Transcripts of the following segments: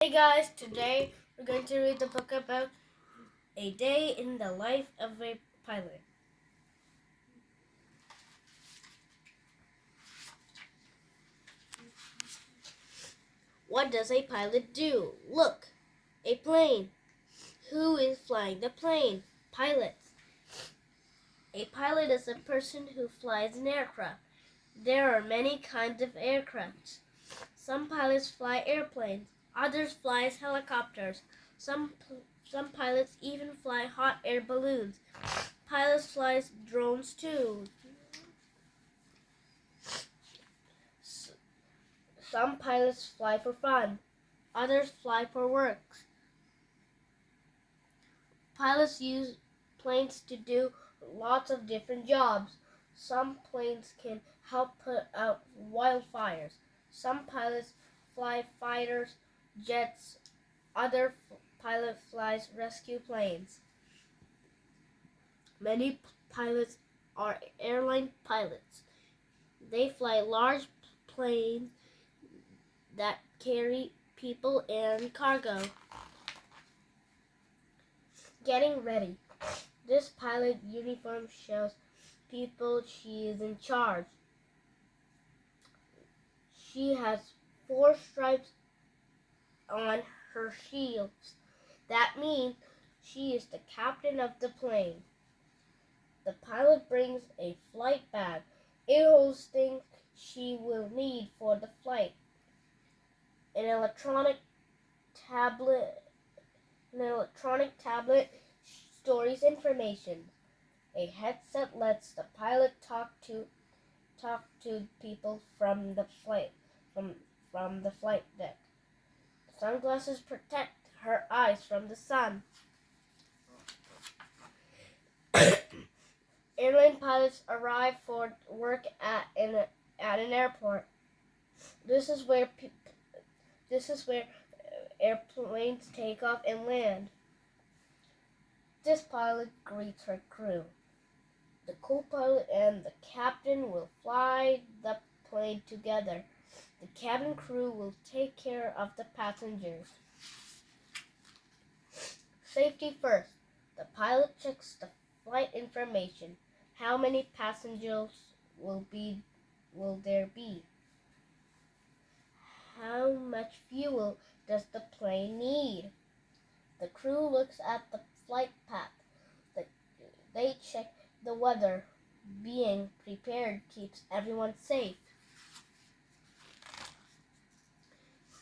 Hey guys, today we're going to read the book about a day in the life of a pilot. What does a pilot do? Look, a plane. Who is flying the plane? Pilots. A pilot is a person who flies an aircraft. There are many kinds of aircraft. Some pilots fly airplanes, others fly helicopters. Some pilots even fly hot air balloons. Pilots fly drones too. Some pilots fly for fun, others fly for work. Pilots use planes to do lots of different jobs. Some planes can help put out wildfires. Some pilots fly fighters, jets. Other pilot flies rescue planes. Many pilots are airline pilots. They fly large planes that carry people and cargo. Getting ready. This pilot uniform shows people she is in charge. She has 4 stripes on her shields. That means she is the captain of the plane. The pilot brings a flight bag. It holds things she will need for the flight. An electronic tablet stores information. A headset lets the pilot talk to people from the flight deck. Sunglasses protect her eyes from the sun. Airline pilots arrive for work at an airport. This is where airplanes take off and land. This pilot greets her crew. The co-pilot and the captain will fly the plane together. The cabin crew will take care of the passengers. Safety first. The pilot checks the flight information. How many passengers will there be? How much fuel does the plane need? The crew looks at the flight path. They check the weather. Being prepared keeps everyone safe.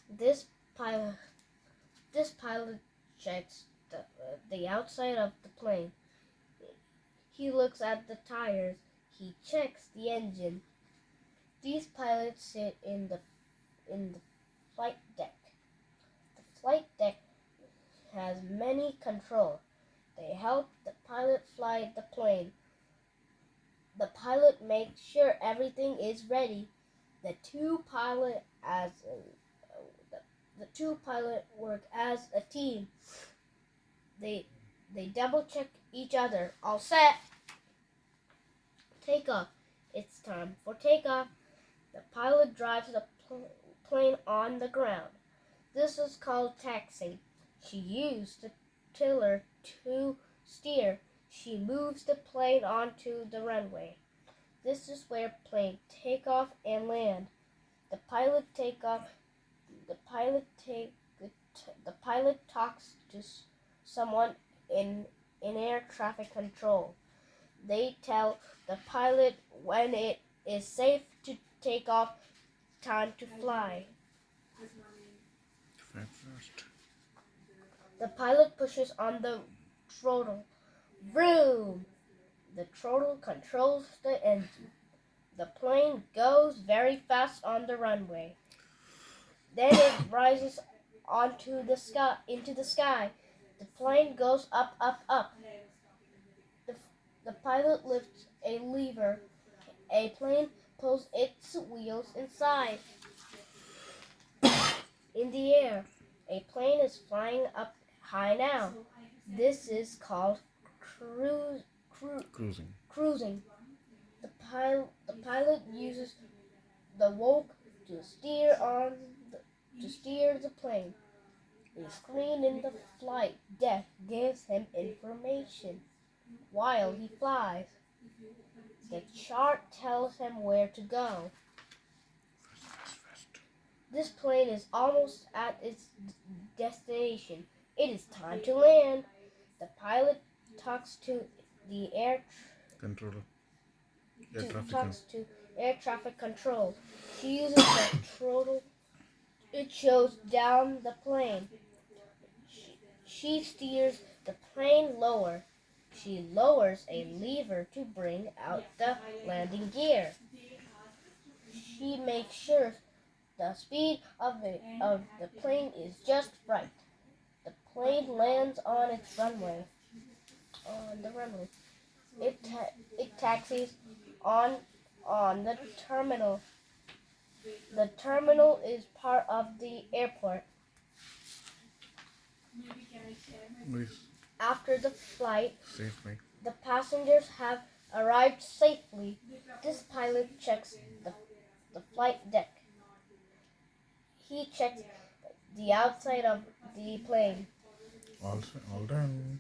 This pilot checks the outside of the plane. He looks at the tires. He checks the engine. These pilots sit in the flight deck. The flight deck has many controls. They help the pilot fly the plane. The pilot makes sure everything is ready. The two pilot work as a team. They double check each other. All set. Takeoff. It's time for takeoff. The pilot drives the plane on the ground. This is called taxiing. She used the tiller to steer. She moves the plane onto the runway. This is where planes take off and land. The pilot take off. The pilot talks to someone in air traffic control. They tell the pilot when it is safe to take off, time to fly. First. The pilot pushes on the throttle. Vroom! The throttle controls the engine. The plane goes very fast on the runway. Then it rises into the sky. The plane goes up, up, up. The pilot lifts a lever. A plane pulls its wheels inside. In the air, a plane is flying up high now. This is called cruising. The pilot uses the yoke to steer the plane. A screen in the flight deck gives him information while he flies. The chart tells him where to go. This plane is almost at its destination. It is time to land. The pilot talks to the Controller. talks to air traffic control. She uses the throttle. It shows down the plane. She steers the plane lower. She lowers a lever to bring out the landing gear. She makes sure the speed of the plane is just right. The plane lands on its runway. On the runway, it taxis on the terminal. The terminal is part of the airport. After the flight, Safely. the passengers have arrived safely. This pilot checks the flight deck. He checks the outside of the plane. All done.